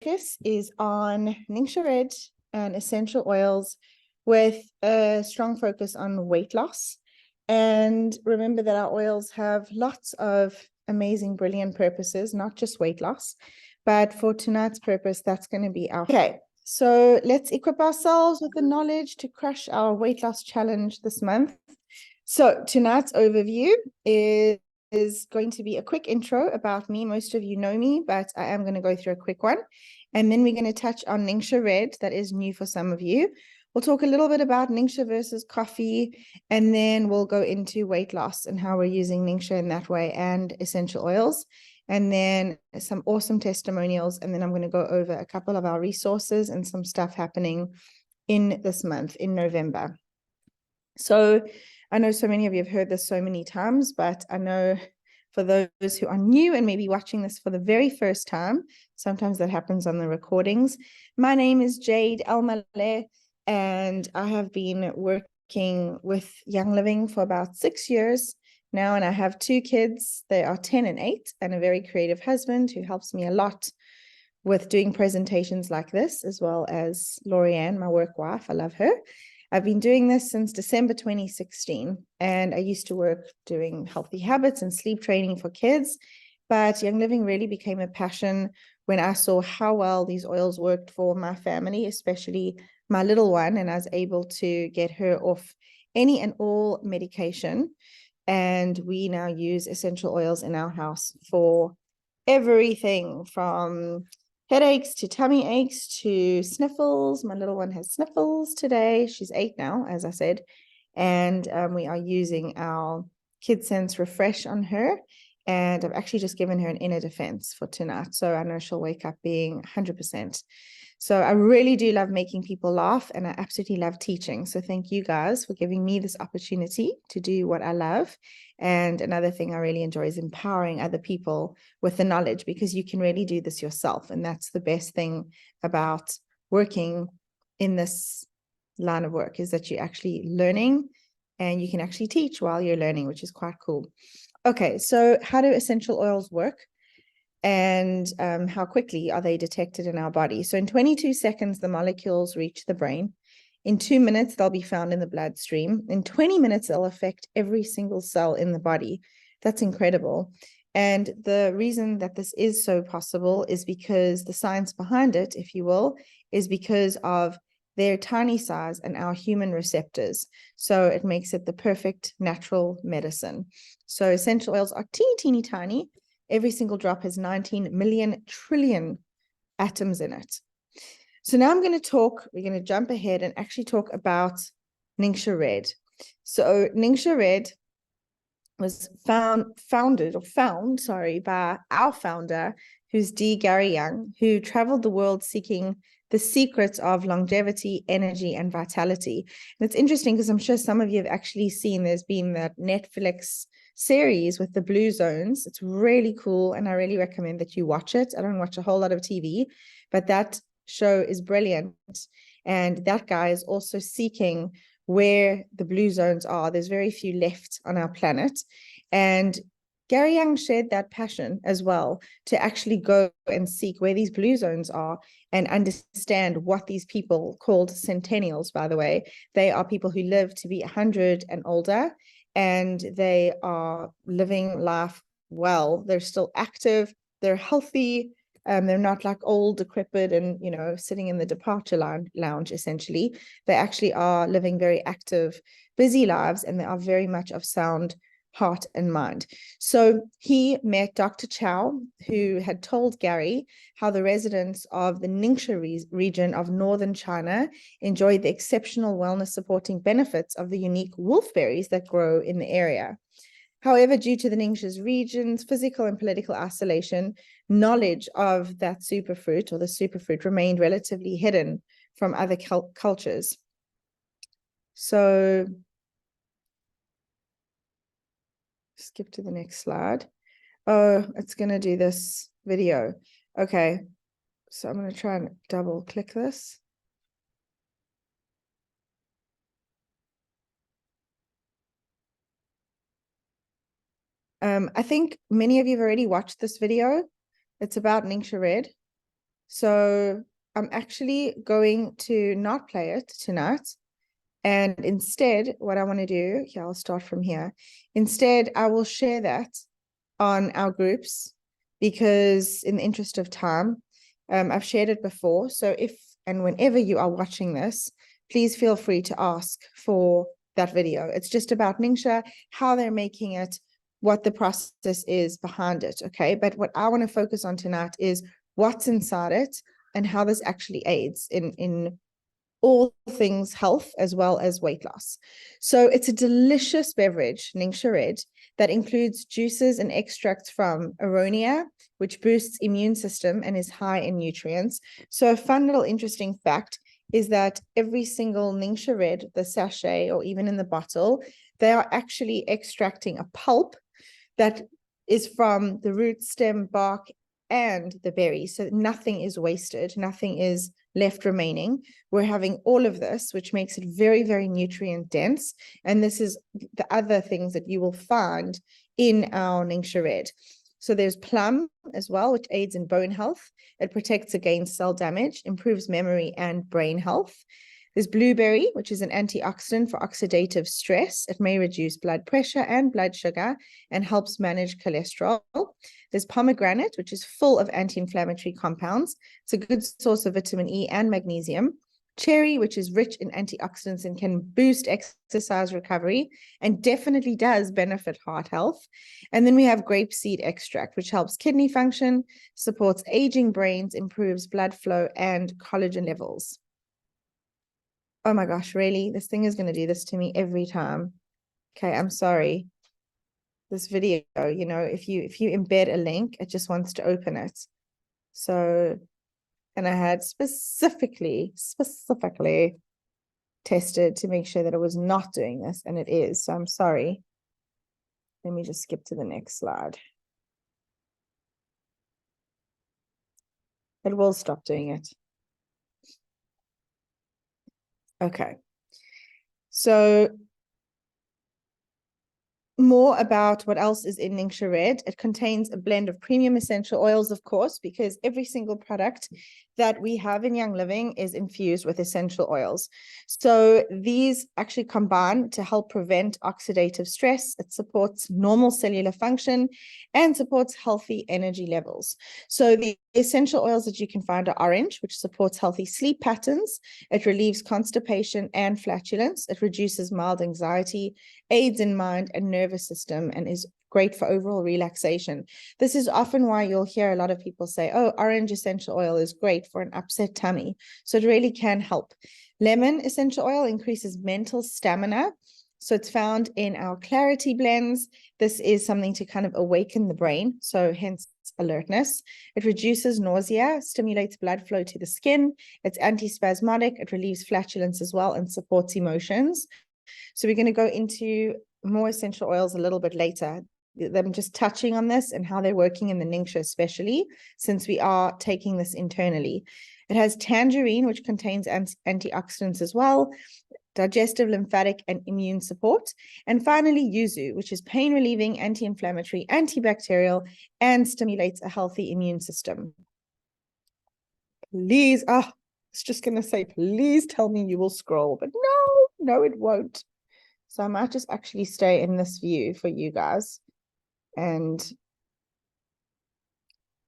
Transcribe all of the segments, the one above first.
focus is on Ningxia Red and essential oils with a strong focus on weight loss. And remember that our oils have lots of amazing, brilliant purposes, not just weight loss. But for tonight's purpose, that's going to be our... Okay, so let's equip ourselves with the knowledge to crush our weight loss challenge this month. So tonight's overview is going to be a quick intro about me. Most of you know me, but I am going to go through a quick one. And then we're going to touch on Ningxia Red. That is new for some of you. We'll talk a little bit about Ningxia versus coffee, and then we'll go into weight loss and how we're using Ningxia in that way and essential oils, and then some awesome testimonials. And then I'm going to go over a couple of our resources and some stuff happening in this month in November. So I know so many of you have heard this so many times, but I know for those who are new and maybe watching this for the very first time, sometimes that happens on the recordings. My name is Jade Elmaleh, and I have been working with Young Living for about 6 years now, and I have 2 kids. They are 10 and 8, and a very creative husband who helps me a lot with doing presentations like this, as well as Lorianne, my work wife. I love her. I've been doing this since December 2016, and I used to work doing healthy habits and sleep training for kids, but Young Living really became a passion when I saw how well these oils worked for my family, especially my little one, and I was able to get her off any and all medication, and we now use essential oils in our house for everything from headaches to tummy aches to sniffles. My little one has sniffles today. She's 8 now, as I said. And we are using our Kid Sense Refresh on her. And I've actually just given her an inner defense for tonight. So I know she'll wake up being 100%. So I really do love making people laugh, and I absolutely love teaching. So thank you guys for giving me this opportunity to do what I love. And another thing I really enjoy is empowering other people with the knowledge, because you can really do this yourself. And that's the best thing about working in this line of work, is that you're actually learning and you can actually teach while you're learning, which is quite cool. Okay, so how do essential oils work? And how quickly are they detected in our body? So in 22 seconds, the molecules reach the brain. In 2 minutes, they'll be found in the bloodstream. In 20 minutes, they'll affect every single cell in the body. That's incredible. And the reason that this is so possible is because the science behind it, if you will, is because of their tiny size and our human receptors. So it makes it the perfect natural medicine. So essential oils are teeny, teeny, tiny. Every single drop has 19 million trillion atoms in it. So now we're going to jump ahead and actually talk about Ningxia Red. So Ningxia Red was found by our founder, who's Gary Young, who traveled the world seeking the secrets of longevity, energy, and vitality. And it's interesting because I'm sure some of you have actually seen, there's been that Netflix series with the blue zones. It's really cool, and I really recommend that you watch it. I don't watch a whole lot of TV, but that show is brilliant. And that guy is also seeking where the blue zones are. There's very few left on our planet. And Gary Young shared that passion as well, to actually go and seek where these blue zones are and understand what these people, called centennials, by the way, they are people who live to be 100 and older, and they are living life well. They're still active, they're healthy, they're not like old, decrepit, and sitting in the departure lounge. Essentially, they actually are living very active, busy lives, and they are very much of sound heart and mind. So he met Dr. Chow, who had told Gary how the residents of the Ningxia region of northern China enjoyed the exceptional wellness supporting benefits of the unique wolfberries that grow in the area. However, due to the Ningxia region's physical and political isolation, knowledge of that superfruit, or the superfruit, remained relatively hidden from other cultures. So skip to the next slide. Oh, it's going to do this video. Okay, so I'm going to try and double click this. I think many of you have already watched this video. It's about Ningxia Red. So I'm actually going to not play it tonight. And instead, what I want to do, yeah, I'll start from here. Instead, I will share that on our groups because in the interest of time, I've shared it before. So if and whenever you are watching this, please feel free to ask for that video. It's just about Ningxia, how they're making it, what the process is behind it, okay? But what I want to focus on tonight is what's inside it and how this actually aids in all things health as well as weight loss. So it's a delicious beverage, Ningxia Red, that includes juices and extracts from aronia, which boosts immune system and is high in nutrients. So a fun little interesting fact is that every single Ningxia Red, the sachet or even in the bottle, they are actually extracting a pulp that is from the root, stem, bark, and the berry. So nothing is wasted, nothing is left remaining. We're having all of this, which makes it very, very nutrient dense. And this is the other things that you will find in our Ningxia Red. So there's plum as well, which aids in bone health. It protects against cell damage, improves memory and brain health. There's blueberry, which is an antioxidant for oxidative stress. It may reduce blood pressure and blood sugar and helps manage cholesterol. There's pomegranate, which is full of anti-inflammatory compounds. It's a good source of vitamin E and magnesium. Cherry, which is rich in antioxidants and can boost exercise recovery and definitely does benefit heart health. And then we have grapeseed extract, which helps kidney function, supports aging brains, improves blood flow and collagen levels. Oh my gosh, really? This thing is going to do this to me every time. Okay, I'm sorry. This video, you know, if you embed a link, it just wants to open it. So, and I had specifically tested to make sure that it was not doing this, and it is. So I'm sorry. Let me just skip to the next slide. It will stop doing it. Okay. So more about what else is in Ningxia Red. It contains a blend of premium essential oils, of course, because every single product that we have in Young Living is infused with essential oils. So these actually combine to help prevent oxidative stress. It supports normal cellular function and supports healthy energy levels. So the essential oils that you can find are orange, which supports healthy sleep patterns. It relieves constipation and flatulence. It reduces mild anxiety, aids in mind and nervous system, and is great for overall relaxation. This is often why you'll hear a lot of people say, oh, orange essential oil is great for an upset tummy. So it really can help. Lemon essential oil increases mental stamina. So it's found in our clarity blends. This is something to kind of awaken the brain, so hence alertness. It reduces nausea, stimulates blood flow to the skin. It's antispasmodic. It relieves flatulence as well and supports emotions. So we're going to go into more essential oils a little bit later. I'm just touching on this and how they're working in the Ningxia, especially since we are taking this internally. It has tangerine, which contains antioxidants as well, digestive, lymphatic, and immune support. And finally, yuzu, which is pain relieving, anti-inflammatory, antibacterial, and stimulates a healthy immune system. Please, it's just going to say, please tell me you will scroll, but no, it won't. So I might just actually stay in this view for you guys. And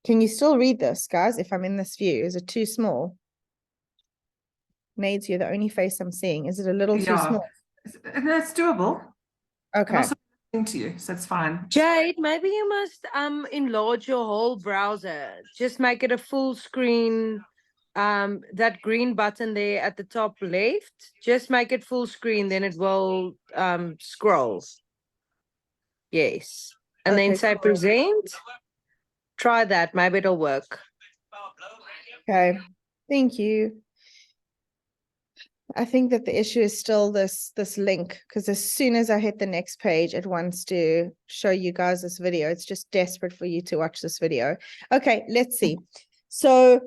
can you still read this, guys, if I'm in this view? Is it too small? Nades, you're the only face I'm seeing. Is it a little too small? That's doable. Okay. I'm also listening to you, so it's fine. Jade, maybe you must enlarge your whole browser. Just make it a full screen. That green button there at the top left, just make it full screen, then it will scroll. Yes. And then say present. Try that, maybe it'll work. Okay, thank you. I think that the issue is still this link, because as soon as I hit the next page, it wants to show you guys this video. It's just desperate for you to watch this video. Okay, let's see. So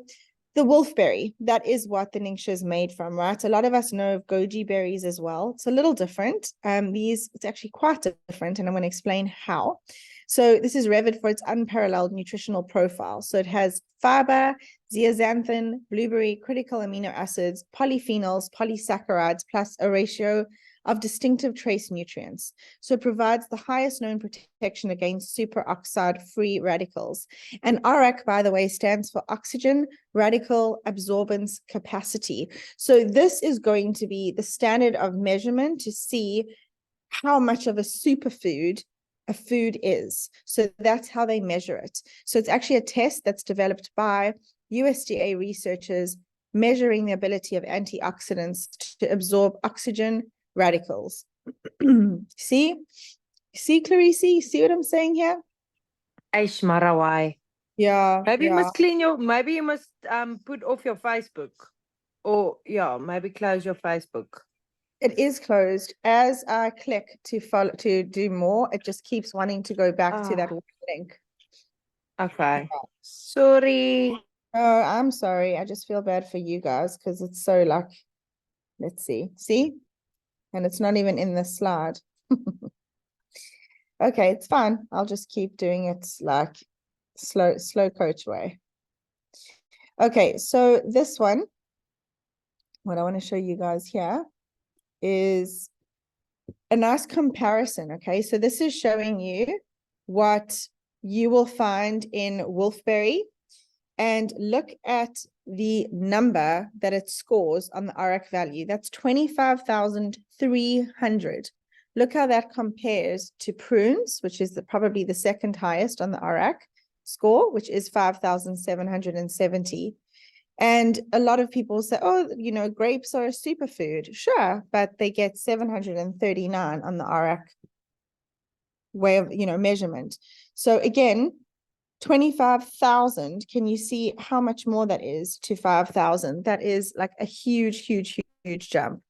the wolfberry, that is what the Ningxia is made from, right? A lot of us know of goji berries as well. It's a little different. It's actually quite different, and I'm going to explain how. So this is revered for its unparalleled nutritional profile. So it has fiber, zeaxanthin, blueberry, critical amino acids, polyphenols, polysaccharides, plus a ratio of distinctive trace nutrients. So it provides the highest known protection against superoxide free radicals. And RAC, by the way, stands for oxygen radical absorbance capacity. So this is going to be the standard of measurement to see how much of a superfood a food is. So that's how they measure it. So it's actually a test that's developed by USDA researchers measuring the ability of antioxidants to absorb oxygen radicals. See, Clarice, see what I'm saying here? Eish, Marawai. Yeah, Maybe you yeah. must maybe you must put off your Facebook. Or yeah, maybe close your Facebook. It is closed. As I click to follow to do more, it just keeps wanting to go back to that link. Okay. Sorry. Oh, I'm sorry. I just feel bad for you guys because it's so like, let's see. See? And it's not even in the slide. Okay, it's fine. I'll just keep doing it like slow coach way. Okay, so this one, what I want to show you guys here is a nice comparison. Okay, so this is showing you what you will find in Wolfberry, and look at the number that it scores on the RAC value. That's 25,300. Look how that compares to prunes, which is probably the second highest on the RAC score, which is 5,770. And a lot of people say, oh, you know, grapes are a superfood. Sure, but they get 739 on the RAC way of, you know, measurement. So again, 25,000, can you see how much more that is to 5,000? That is like a huge jump.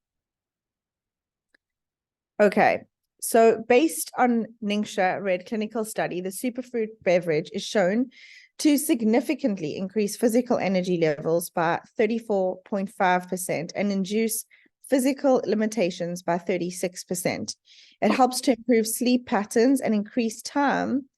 Okay, so based on Ningxia Red clinical study, the superfood beverage is shown to significantly increase physical energy levels by 34.5% and induce physical limitations by 36%. It helps to improve sleep patterns and increase time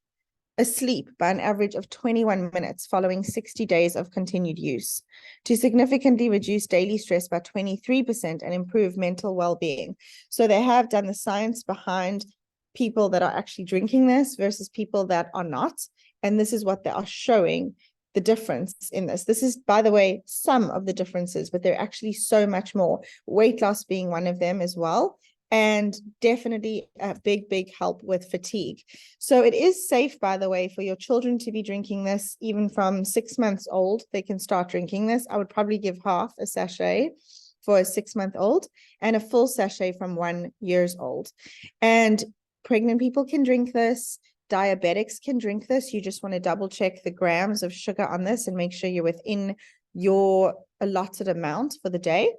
asleep by an average of 21 minutes following 60 days of continued use, to significantly reduce daily stress by 23% and improve mental well-being. So they have done the science behind people that are actually drinking this versus people that are not. And this is what they are showing the difference in this. This is, by the way, some of the differences, but there are actually so much more. Weight loss being one of them as well. And definitely a big help with fatigue. So it is safe, by the way, for your children to be drinking this. Even from 6 months old, they can start drinking this. I would probably give half a sachet for a 6-month-old and a full sachet from 1 year old. And pregnant people can drink this. Diabetics can drink this. You just want to double check the grams of sugar on this and make sure you're within your allotted amount for the day.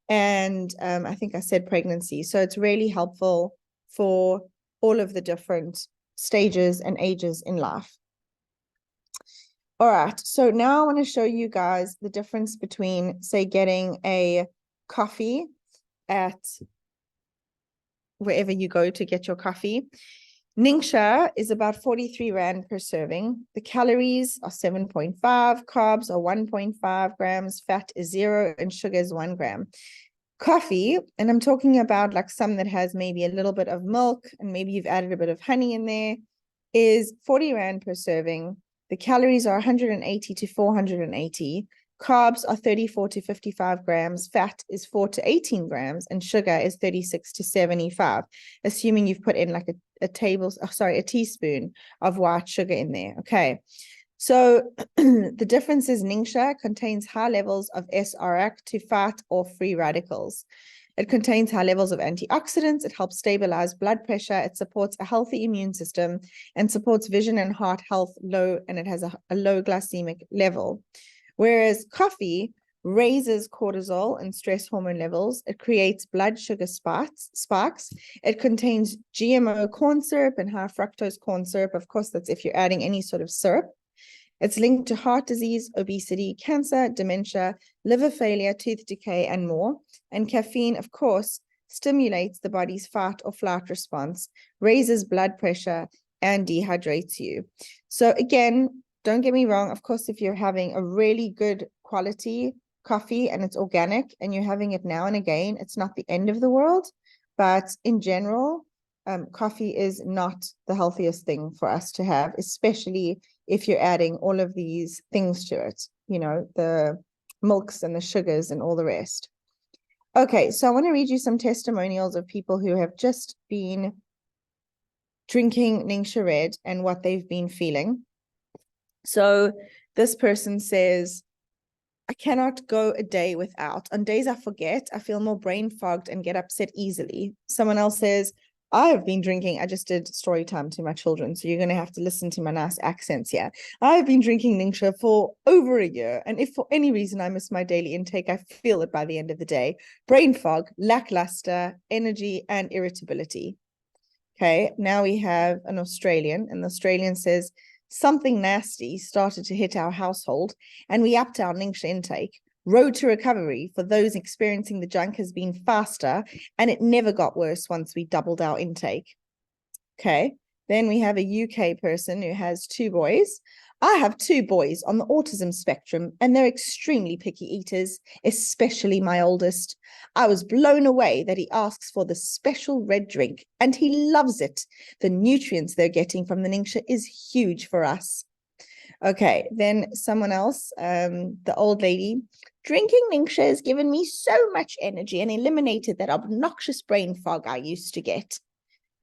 And I think I said pregnancy. So it's really helpful for all of the different stages and ages in life. All right. So now I want to show you guys the difference between, say, getting a coffee at wherever you go to get your coffee. Ningxia is about 43 Rand per serving. The calories are 7.5, carbs are 1.5 grams, fat is 0, and sugar is 1 gram. Coffee, and I'm talking about like some that has maybe a little bit of milk and maybe you've added a bit of honey in there, is 40 Rand per serving. The calories are 180 to 480. Carbs are 34 to 55 grams. Fat is 4 to 18 grams. And sugar is 36 to 75, assuming you've put in like a teaspoon of white sugar in there. Okay. So the difference is Ningxia contains high levels of SRAC to fight off free radicals. It contains high levels of antioxidants. It helps stabilize blood pressure. It supports a healthy immune system and supports vision and heart health and it has a low glycemic level. Whereas coffee raises cortisol and stress hormone levels. It creates blood sugar spikes. It contains GMO corn syrup and high fructose corn syrup. Of course, that's if you're adding any sort of syrup. It's linked to heart disease, obesity, cancer, dementia, liver failure, tooth decay, and more. And caffeine, of course, stimulates the body's fight or flight response, raises blood pressure, and dehydrates you. So again, don't get me wrong. Of course, if you're having a really good quality coffee and it's organic and you're having it now and again, it's not the end of the world. But in general, coffee is not the healthiest thing for us to have, especially if you're adding all of these things to it, you know, the milks and the sugars and all the rest. Okay, so I want to read you some testimonials of people who have just been drinking Ningxia Red and what they've been feeling. So this person says, I cannot go a day without. On days I forget, I feel more brain fogged and get upset easily. Someone else says, I have been drinking. I just did story time to my children, so you're going to have to listen to my nice accents here. I've been drinking Ningxia for over a year, and if for any reason I miss my daily intake, I feel it by the end of the day. Brain fog, lackluster, energy, and irritability. Okay, now we have an Australian, and the Australian says, something nasty started to hit our household, and we upped our Ningxia intake. Road to recovery for those experiencing the junk has been faster, and it never got worse once we doubled our intake. Okay, then we have a UK person who has 2 boys. I have 2 boys on the autism spectrum, and they're extremely picky eaters, especially my oldest. I was blown away that he asks for the special red drink, and he loves it. The nutrients they're getting from the Ningxia is huge for us. Okay, then someone else, the old lady, drinking Ningxia has given me so much energy and eliminated that obnoxious brain fog I used to get.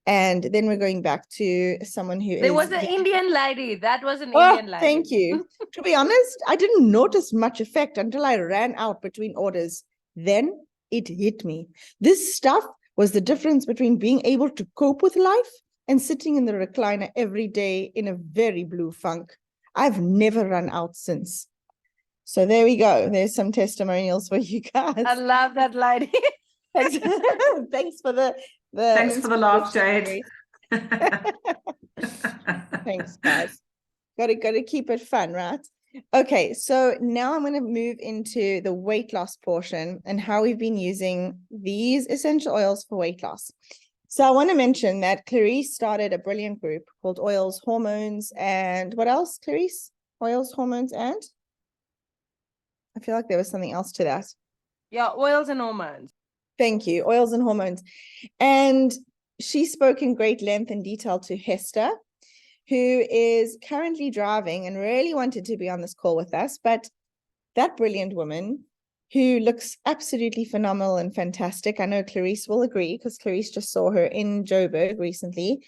And then we're going back to someone who There was an Indian lady. That was an Oh, Indian lady. thank you. To be honest, I didn't notice much effect until I ran out between orders. Then it hit me. This stuff was the difference between being able to cope with life and sitting in the recliner every day in a very blue funk. I've never run out since. So there we go. There's some testimonials for you guys. I love that lady. Thanks, thanks for the Thanks for the laugh, Jade. Thanks, guys. Gotta keep it fun, right? Okay, so now I'm going to move into the weight loss portion and how we've been using these essential oils for weight loss. So I want to mention that Clarice started a brilliant group called Oils, Hormones, and what else, Clarice? Oils, Hormones, and? I feel like there was something else to that. Yeah, oils and hormones. Thank you, Oils and Hormones. And she spoke in great length and detail to Hester, who is currently driving and really wanted to be on this call with us. But that brilliant woman who looks absolutely phenomenal and fantastic. I know Clarice will agree because Clarice just saw her in Joburg recently.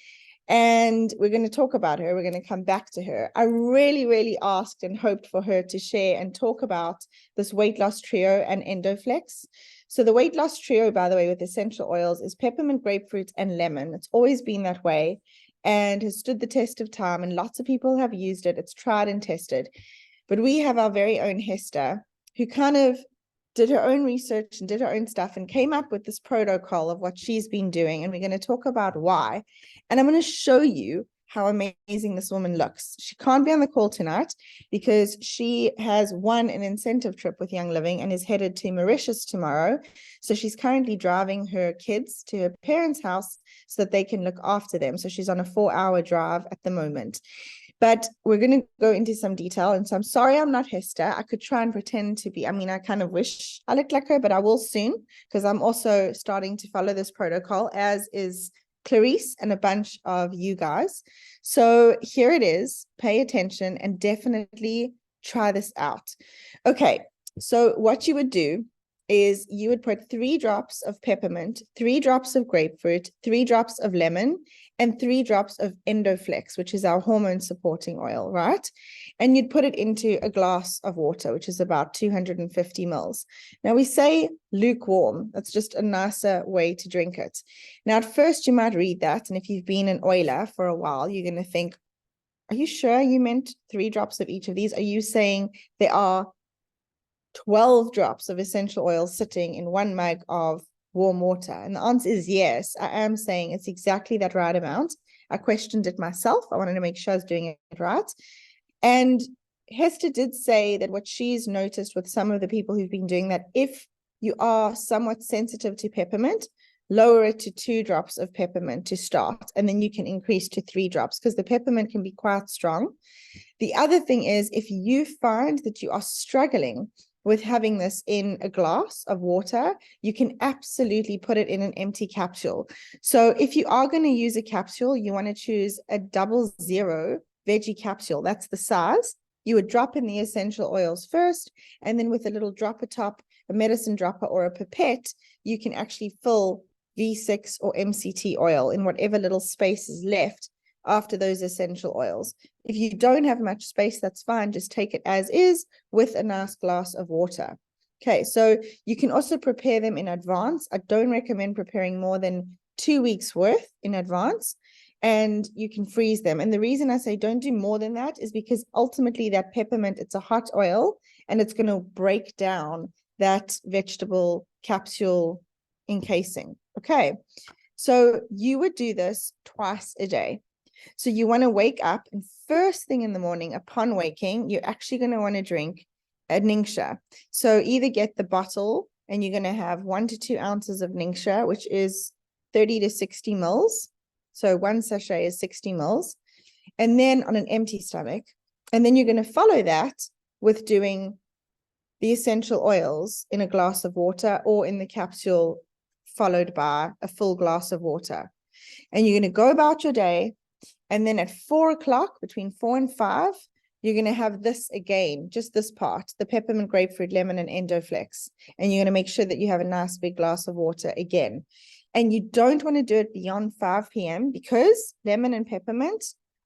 And we're going to talk about her. We're going to come back to her. I really, really asked and hoped for her to share and talk about this weight loss trio and Endoflex. So the weight loss trio, by the way, with essential oils is peppermint, grapefruit, and lemon. It's always been that way and has stood the test of time. And lots of people have used it. It's tried and tested. But we have our very own Hester, who kind of did her own research and did her own stuff and came up with this protocol of what she's been doing. And we're going to talk about why. And I'm going to show you how amazing this woman looks. She can't be on the call tonight because she has won an incentive trip with Young Living and is headed to Mauritius tomorrow. So she's currently driving her kids to her parents' house so that they can look after them. So she's on a 4-hour drive at the moment. But we're going to go into some detail. And so I'm sorry I'm not Hester. I could try and pretend to be. I mean, I kind of wish I looked like her, but I will soon because I'm also starting to follow this protocol, as is Clarice and a bunch of you guys. So here it is. Pay attention and definitely try this out. Okay, so what you would do is you would put 3 drops of peppermint, 3 drops of grapefruit, 3 drops of lemon, and 3 drops of Endoflex, which is our hormone supporting oil, right? And you'd put it into a glass of water, which is about 250 mils. Now we say lukewarm. That's just a nicer way to drink it. Now at first you might read that, and if you've been an oiler for a while, you're going to think, are you sure you meant 3 drops of each of these? Are you saying there are 12 drops of essential oil sitting in 1 mug of warm water? And the answer is yes. I am saying it's exactly that right amount. I questioned it myself. I wanted to make sure I was doing it right. And Hester did say that what she's noticed with some of the people who've been doing that, if you are somewhat sensitive to peppermint, lower it to 2 drops of peppermint to start, and then you can increase to 3 drops because the peppermint can be quite strong. The other thing is, if you find that you are struggling with having this in a glass of water, you can absolutely put it in an empty capsule. So if you are going to use a capsule, you want to choose a 00 veggie capsule. That's the size. You would drop in the essential oils first, and then with a little dropper top, a medicine dropper or a pipette, you can actually fill V6 or MCT oil in whatever little space is left after those essential oils. If you don't have much space, that's fine. Just take it as is with a nice glass of water. Okay, so you can also prepare them in advance. I don't recommend preparing more than 2 weeks worth in advance, and you can freeze them. And the reason I say don't do more than that is because ultimately that peppermint, it's a hot oil, and it's going to break down that vegetable capsule encasing. Okay, so you would do this twice a day. So you want to wake up, and first thing in the morning upon waking, you're actually going to want to drink a Ningxia. So either get the bottle, and you're going to have 1 to 2 ounces of Ningxia, which is 30 to 60 mils. So 1 sachet is 60 mils, and then on an empty stomach. And then you're going to follow that with doing the essential oils in a glass of water or in the capsule, followed by a full glass of water. And you're going to go about your day. And then at 4 o'clock, between 4 and 5, you're going to have this again, just this part, the peppermint, grapefruit, lemon, and Endoflex. And you're going to make sure that you have a nice big glass of water again. And you don't want to do it beyond 5 p.m. because lemon and peppermint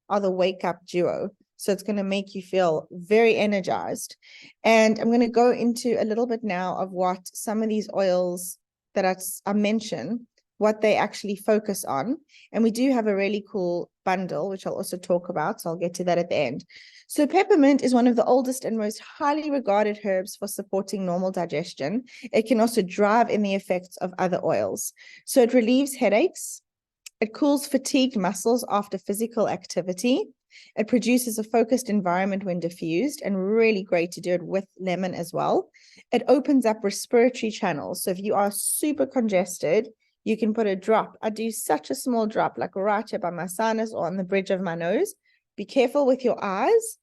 are the wake up duo. So it's going to make you feel very energized. And I'm going to go into a little bit now of what some of these oils that I mentioned, what they actually focus on. And we do have a really cool bundle, which I'll also talk about. So I'll get to that at the end. So peppermint is one of the oldest and most highly regarded herbs for supporting normal digestion. It can also drive in the effects of other oils. So it relieves headaches. It cools fatigued muscles after physical activity. It produces a focused environment when diffused, and really great to do it with lemon as well. It opens up respiratory channels. So if you are super congested, you can put a drop. I do such a small drop, like right here by my sinus or on the bridge of my nose. Be careful with your eyes.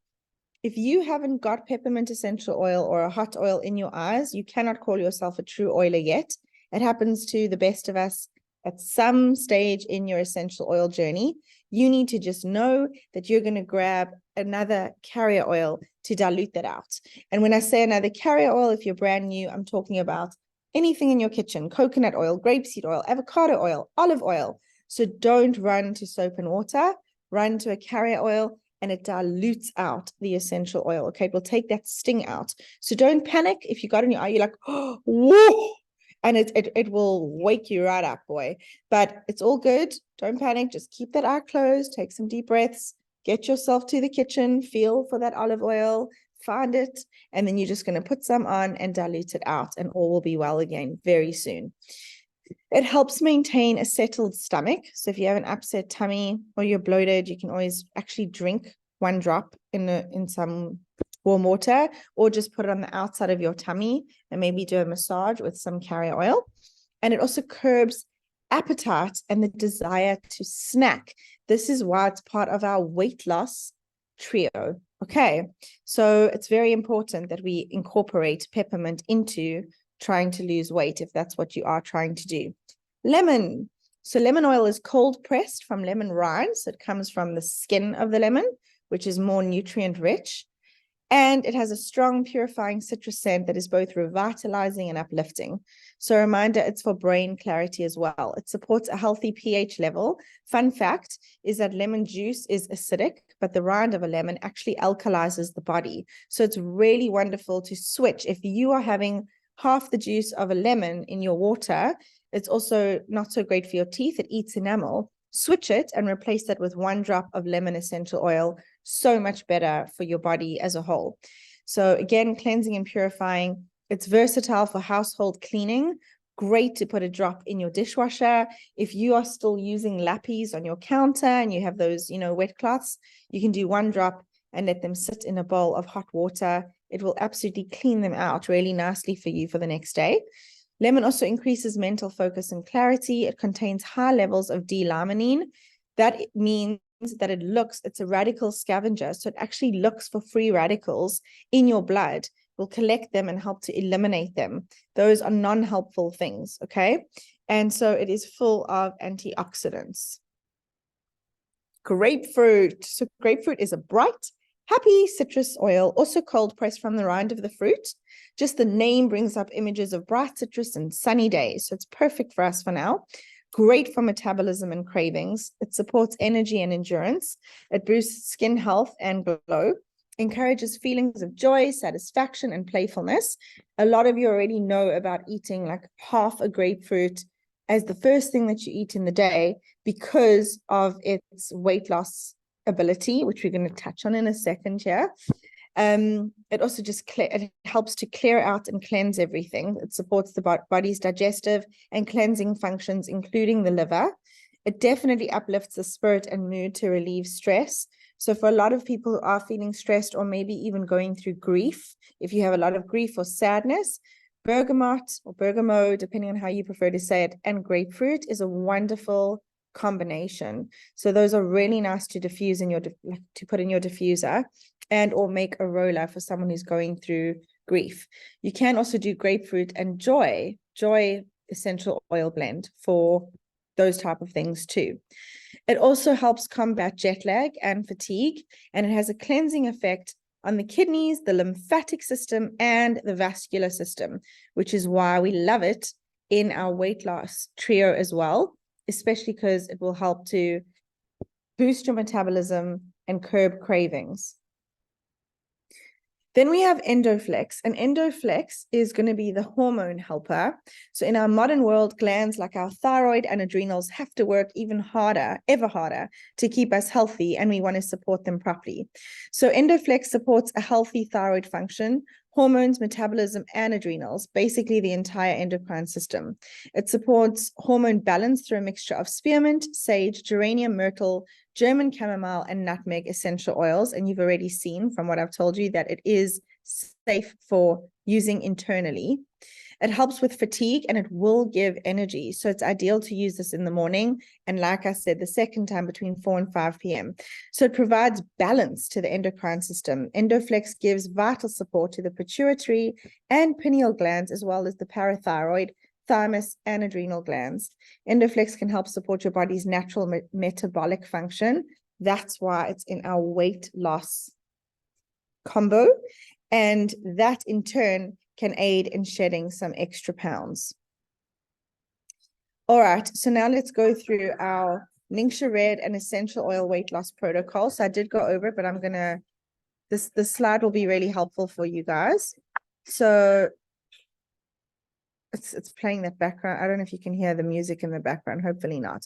If you haven't got peppermint essential oil or a hot oil in your eyes, you cannot call yourself a true oiler yet. It happens to the best of us at some stage in your essential oil journey. You need to just know that you're going to grab another carrier oil to dilute that out. And when I say another carrier oil, if you're brand new, I'm talking about anything in your kitchen: coconut oil, grapeseed oil, avocado oil, olive oil. So don't run to soap and water, run to a carrier oil, and it dilutes out the essential oil. Okay, it will take that sting out. So don't panic if you got in your eye, you're like, oh, whoa, and it will wake you right up, boy. But it's all good. Don't panic. Just keep that eye closed. Take some deep breaths. Get yourself to the kitchen. Feel for that olive oil. Find it. And then you're just going to put some on and dilute it out, and all will be well again very soon. It helps maintain a settled stomach. So if you have an upset tummy or you're bloated, you can always actually drink 1 drop in some warm water, or just put it on the outside of your tummy and maybe do a massage with some carrier oil. And it also curbs appetite and the desire to snack. This is why it's part of our weight loss trio. Okay, so it's very important that we incorporate peppermint into trying to lose weight if that's what you are trying to do. Lemon. So lemon oil is cold pressed from lemon rind. So it comes from the skin of the lemon, which is more nutrient rich. And it has a strong purifying citrus scent that is both revitalizing and uplifting. So a reminder, it's for brain clarity as well. It supports a healthy pH level. Fun fact is that lemon juice is acidic, but the rind of a lemon actually alkalizes the body. So it's really wonderful to switch. If you are having half the juice of a lemon in your water, it's also not so great for your teeth. It eats enamel. Switch it and replace that with 1 drop of lemon essential oil. So much better for your body as a whole. So again, cleansing and purifying. It's versatile for household cleaning. Great to put a drop in your dishwasher. If you are still using lappies on your counter and you have those, wet cloths, you can do 1 drop and let them sit in a bowl of hot water. It will absolutely clean them out really nicely for you for the next day. Lemon also increases mental focus and clarity. It contains high levels of D-limonene. That means that it's a radical scavenger. So it actually looks for free radicals in your blood, will collect them and help to eliminate them. Those are non-helpful things, okay? And so it is full of antioxidants. Grapefruit. So grapefruit is a bright, happy citrus oil, also cold pressed from the rind of the fruit. Just the name brings up images of bright citrus and sunny days. So it's perfect for us for now. Great for metabolism and cravings. It supports energy and endurance. It boosts skin health and glow. Encourages feelings of joy, satisfaction, and playfulness. A lot of you already know about eating like half a grapefruit as the first thing that you eat in the day because of its weight loss ability, which we're going to touch on in a second here. It also just it helps to clear out and cleanse everything. It supports the body's digestive and cleansing functions, including the liver. It definitely uplifts the spirit and mood to relieve stress. So for a lot of people who are feeling stressed or maybe even going through grief, if you have a lot of grief or sadness, bergamot or bergamot, depending on how you prefer to say it, and grapefruit is a wonderful combination. So those are really nice to diffuse in your to put in your diffuser and or make a roller for someone who's going through grief. You can also do grapefruit and joy essential oil blend for those type of things too. It also helps combat jet lag and fatigue, and it has a cleansing effect on the kidneys, the lymphatic system, and the vascular system, which is why we love it in our weight loss trio as well, especially because it will help to boost your metabolism and curb cravings. Then we have Endoflex, and Endoflex is going to be the hormone helper. So in our modern world, glands like our thyroid and adrenals have to work even harder, ever harder, to keep us healthy, and we want to support them properly. So Endoflex supports a healthy thyroid function, hormones, metabolism, and adrenals, basically the entire endocrine system. It supports hormone balance through a mixture of spearmint, sage, geranium, myrtle, German chamomile, and nutmeg essential oils. And you've already seen from what I've told you that it is safe for using internally. It helps with fatigue and it will give energy. So it's ideal to use this in the morning. And like I said, the second time between 4 and 5 p.m. So it provides balance to the endocrine system. Endoflex gives vital support to the pituitary and pineal glands, as well as the parathyroid, thymus, and adrenal glands. Endoflex can help support your body's natural metabolic function. That's why it's in our weight loss combo. And that in turn can aid in shedding some extra pounds. All right, so now let's go through our Ningxia Red and essential oil weight loss protocol. So I did go over it, but I'm gonna, this slide will be really helpful for you guys. So it's playing that background. I don't know if you can hear the music in the background, hopefully not.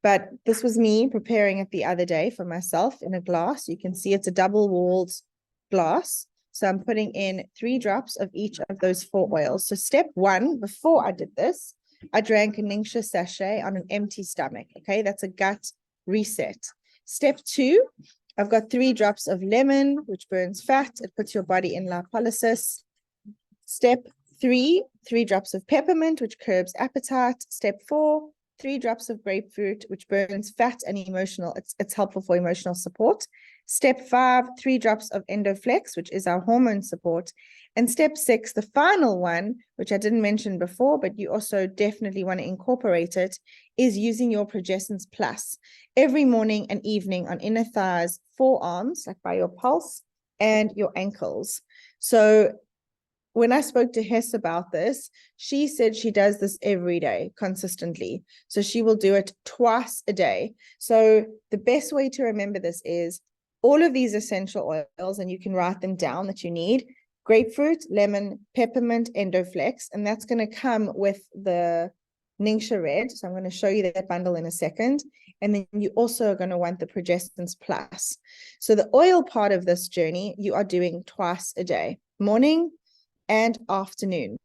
But this was me preparing it the other day for myself in a glass. You can see it's a double-walled glass. So I'm putting in 3 drops of each of those 4 oils. So step 1, before I did this, I drank a Ningxia sachet on an empty stomach. Okay, that's a gut reset. Step 2, I've got 3 drops of lemon, which burns fat. It puts your body in lipolysis. Step 3, 3 drops of peppermint, which curbs appetite. Step 4, 3 drops of grapefruit, which burns fat and emotional. It's helpful for emotional support. Step 5, 3 drops of Endoflex, which is our hormone support. And step 6, the final one, which I didn't mention before, but you also definitely want to incorporate it, is using your Progessence Plus every morning and evening on inner thighs, forearms, like by your pulse, and your ankles. So when I spoke to Hess about this, she said she does this every day consistently. So she will do it twice a day. So the best way to remember this is all of these essential oils, and you can write them down that you need: grapefruit, lemon, peppermint, Endoflex, and that's going to come with the Ningxia Red. So I'm going to show you that bundle in a second. And then you also are going to want the Progessence Plus. So the oil part of this journey, you are doing twice a day, morning and afternoon.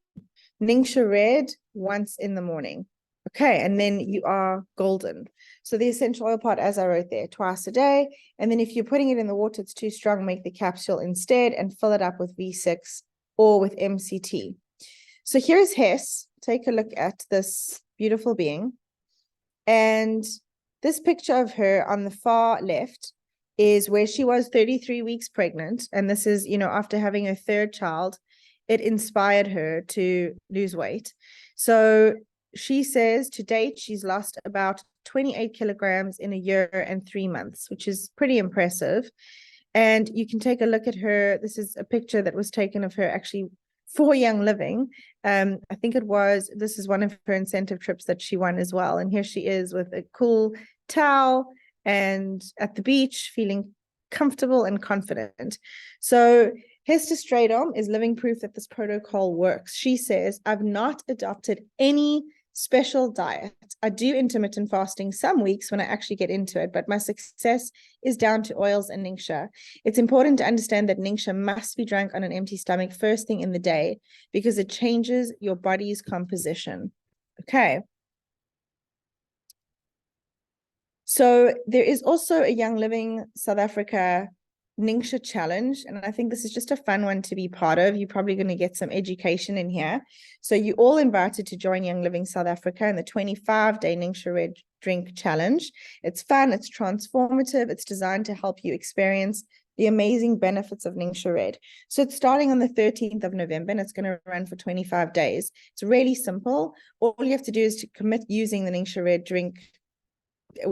Ningxia Red once in the morning. Okay, and then you are golden. So the essential oil part, as I wrote there, twice a day. And then if you're putting it in the water, it's too strong, make the capsule instead and fill it up with V6 or with MCT. So here's Hess take a look at this beautiful being. And this picture of her on the far left is where she was 33 weeks pregnant. And this is, you know, after having her third child, it inspired her to lose weight. So she says to date, she's lost about 28 kilograms in a year and 3 months, which is pretty impressive. And you can take a look at her. This is a picture that was taken of her actually for Young Living. I think this is one of her incentive trips that she won as well. And here she is with a cool towel and at the beach, feeling comfortable and confident. So Hester Stradom is living proof that this protocol works. She says, I've not adopted any special diet. I do intermittent fasting some weeks when I actually get into it, but my success is down to oils and Ningxia. It's important to understand that Ningxia must be drank on an empty stomach first thing in the day because it changes your body's composition. Okay. So there is also a Young Living South Africa Ningxia challenge, and I think this is just a fun one to be part of. You're probably going to get some education in here. So you're all invited to join Young Living South Africa in the 25-day Ningxia Red Drink Challenge. It's fun, it's transformative, it's designed to help you experience the amazing benefits of Ningxia Red. So it's starting on the 13th of November, and it's going to run for 25 days. It's really simple. All you have to do is to commit using the Ningxia Red drink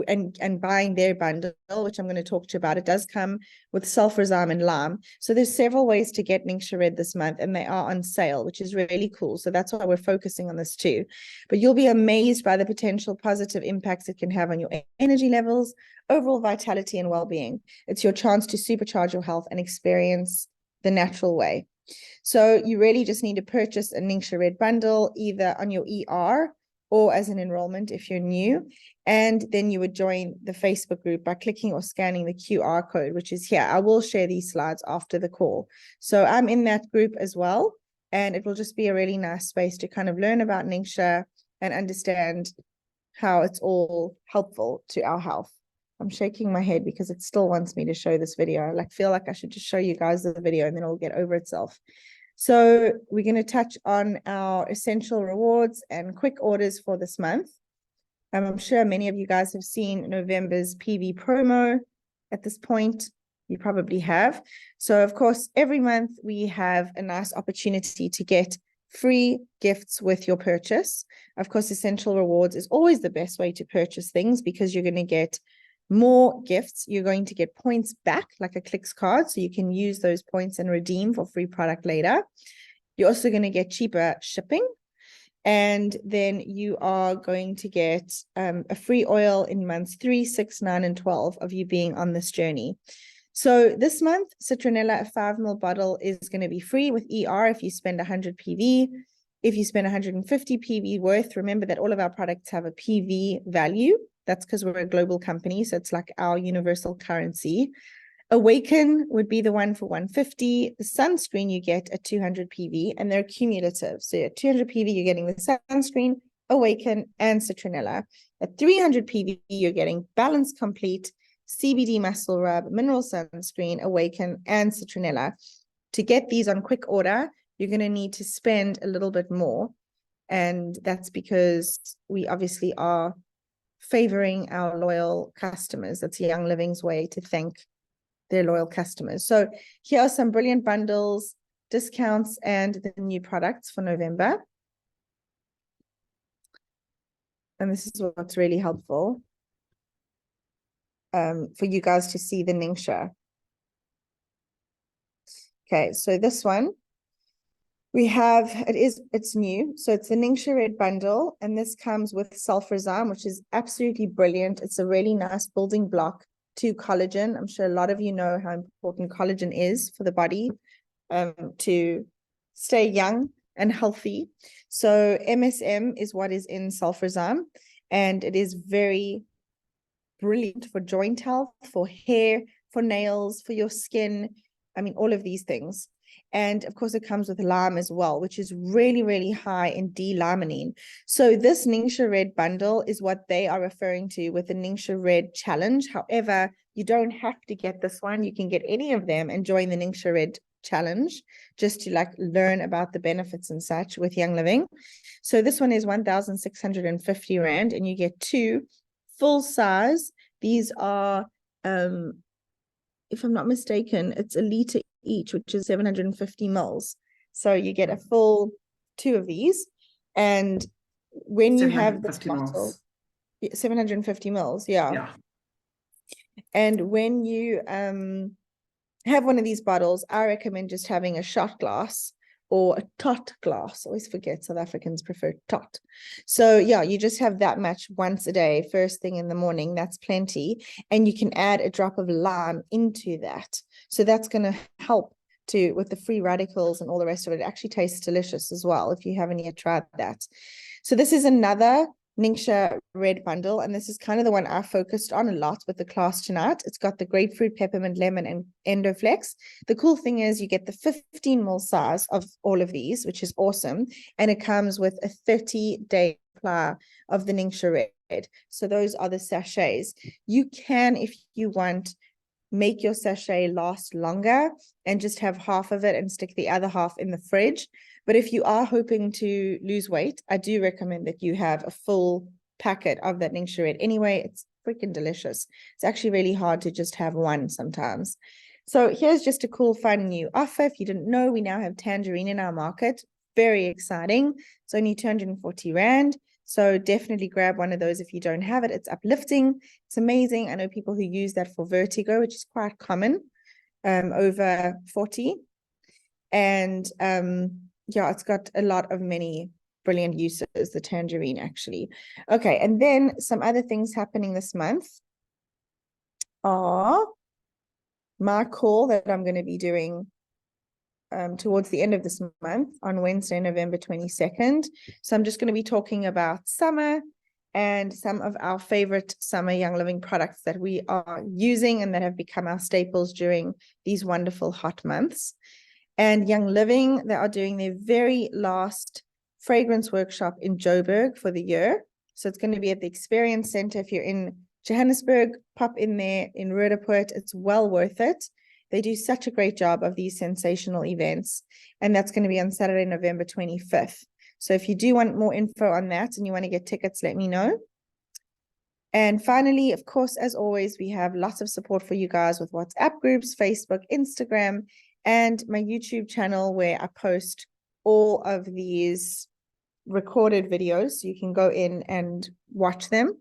and buying their bundle, which I'm going to talk to you about. It does come with sulfrazam and lime. So there's several ways to get Ningxia Red this month, and they are on sale, which is really cool. So that's why we're focusing on this too. But you'll be amazed by the potential positive impacts it can have on your energy levels, overall vitality, and well-being. It's your chance to supercharge your health and experience the natural way. So you really just need to purchase a Ningxia Red bundle, either on your ER or as an enrollment if you're new. And then you would join the Facebook group by clicking or scanning the QR code, which is here. I will share these slides after the call. So I'm in that group as well. And it will just be a really nice space to kind of learn about Ningxia and understand how it's all helpful to our health. I'm shaking my head because it still wants me to show this video. I feel like I should just show you guys the video and then it'll get over itself. So we're going to touch on our essential rewards and quick orders for this month. I'm sure many of you guys have seen November's PV promo at this point. You probably have. So, of course, every month we have a nice opportunity to get free gifts with your purchase. Of course, Essential Rewards is always the best way to purchase things because you're going to get more gifts. You're going to get points back, like a Clicks card, so you can use those points and redeem for free product later. You're also going to get cheaper shipping. And then you are going to get a free oil in months 3, 6, 9, and 12 of you being on this journey. So this month, Citronella, a 5 ml bottle, is going to be free with ER if you spend 100 PV. If you spend 150 PV worth, remember that all of our products have a PV value. That's because we're a global company, so it's like our universal currency. Awaken would be the one for 150. The sunscreen you get at 200 PV, and they're cumulative. So at 200 PV, you're getting the sunscreen, Awaken, and Citronella. At 300 PV, you're getting Balance Complete, CBD Muscle Rub, Mineral Sunscreen, Awaken, and Citronella. To get these on quick order, you're going to need to spend a little bit more. And that's because we obviously are favoring our loyal customers. That's Young Living's way to thank their loyal customers. So here are some brilliant bundles, discounts, and the new products for November. And this is what's really helpful for you guys to see the Ningxia. Okay, so this one we have, it's new. So it's the Ningxia Red bundle, and this comes with sulfrazam, which is absolutely brilliant. It's a really nice building block to collagen. I'm sure a lot of you know how important collagen is for the body to stay young and healthy. So MSM is what is in sulfrazam, and it is very brilliant for joint health, for hair, for nails, for your skin. I mean, all of these things. And of course, it comes with lime as well, which is really, really high in D-limonene. So this Ningxia Red bundle is what they are referring to with the Ningxia Red challenge. However, you don't have to get this one. You can get any of them and join the Ningxia Red challenge just to like learn about the benefits and such with Young Living. So this one is 1,650 Rand, and you get 2 full size. These are, if I'm not mistaken, it's a liter each, which is 750 mils. So you get a full 2 of these. And when you have this bottle, 750 mils, Yeah. And when you have one of these bottles, I recommend just having a shot glass or a tot glass. I always forget South Africans prefer tot. So yeah, you just have that much once a day, first thing in the morning. That's plenty. And you can add a drop of lime into that. So that's going to help to with the free radicals and all the rest of it. It actually tastes delicious as well if you haven't yet tried that. So this is another Ningxia red bundle, and this is kind of the one I focused on a lot with the class tonight. It's got the grapefruit, peppermint, lemon, and endoflex. The cool thing is you get the 15 ml size of all of these, which is awesome, and it comes with a 30-day supply of the Ningxia red. So those are the sachets. You can, if you want, make your sachet last longer and just have half of it and stick the other half in the fridge. But if you are hoping to lose weight, I do recommend that you have a full packet of that Ningxia red. Anyway, it's freaking delicious. It's actually really hard to just have one sometimes. So here's just a cool, fun new offer. If you didn't know, we now have tangerine in our market. Very exciting. It's only 240 Rand. So definitely grab one of those if you don't have it. It's uplifting. It's amazing. I know people who use that for vertigo, which is quite common, over 40. And yeah, it's got a lot of many brilliant uses, the tangerine actually. Okay, and then some other things happening this month are my call that I'm going to be doing towards the end of this month on Wednesday, November 22nd. So I'm just going to be talking about summer and some of our favorite summer Young Living products that we are using and that have become our staples during these wonderful hot months. And Young Living, they are doing their very last fragrance workshop in Joburg for the year. So it's going to be at the Experience Center. If you're in Johannesburg, pop in there in Roodepoort. It's well worth it. They do such a great job of these sensational events. And that's going to be on Saturday, November 25th. So if you do want more info on that and you want to get tickets, let me know. And finally, of course, as always, we have lots of support for you guys with WhatsApp groups, Facebook, Instagram, and my YouTube channel where I post all of these recorded videos. So you can go in and watch them.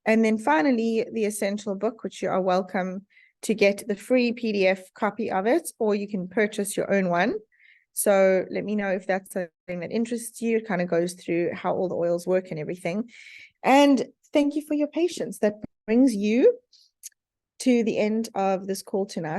And then finally, the Essential book, which you are welcome to get the free PDF copy of it, or you can purchase your own one. So let me know if that's something that interests you. It kind of goes through how all the oils work and everything. And thank you for your patience. That brings you to the end of this call tonight.